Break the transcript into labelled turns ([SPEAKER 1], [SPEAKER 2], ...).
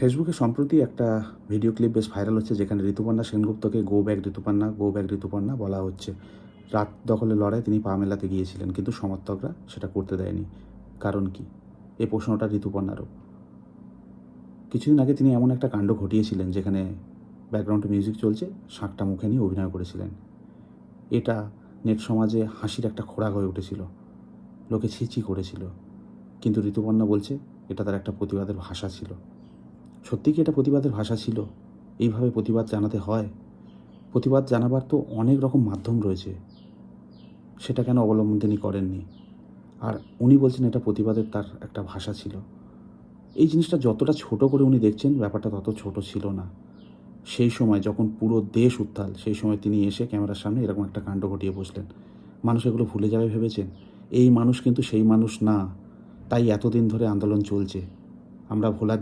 [SPEAKER 1] ফেসবুকে সম্প্রতি একটা ভিডিও ক্লিপ বেশ ভাইরাল হচ্ছে, যেখানে ঋতুপর্ণা সেনগুপ্তকে go back Rituparna, go back Rituparna বলা হচ্ছে। রাত দখলের লড়াই তিনি পা মেলাতে গিয়েছিলেন, কিন্তু সমর্থকরা সেটা করতে দেয়নি। কারণ কি? এই প্রশ্নটা ঋতুপর্ণারও। কিছুদিন আগে তিনি এমন একটা কাণ্ড ঘটিয়েছিলেন, যেখানে ব্যাকগ্রাউন্ডে মিউজিক চলছে, শাঁখটা মুখে নিয়ে অভিনয় করেছিলেন। এটা নেট সমাজে হাসির একটা খোরাক হয়ে উঠেছিল, লোকে ছিছি করেছিল। কিন্তু ঋতুপর্ণা বলছে এটা তার একটা প্রতিবাদের ভাষা ছিল। সত্যি কি এটা প্রতিবাদের ভাষা ছিল? এইভাবে প্রতিবাদ জানাতে হয়? প্রতিবাদ জানাবার তো অনেক রকম মাধ্যম রয়েছে, সেটা কেন অবলম্বন তিনি করেননি? আর উনি বলছেন এটা প্রতিবাদের তার একটা ভাষা ছিল। এই জিনিসটা যতটা ছোট করে উনি দেখছেন, ব্যাপারটা তত ছোট ছিল না। সেই সময় যখন পুরো দেশ উত্তাল, সেই সময় তিনি এসে ক্যামেরার সামনে এরকম একটা কাণ্ড ঘটিয়ে বসলেন। মানুষ এগুলো ভুলে যাবে ভেবেছেন? এই মানুষ কিন্তু সেই মানুষ না, তাই এতদিন ধরে আন্দোলন চলছে। আমরা ভোলার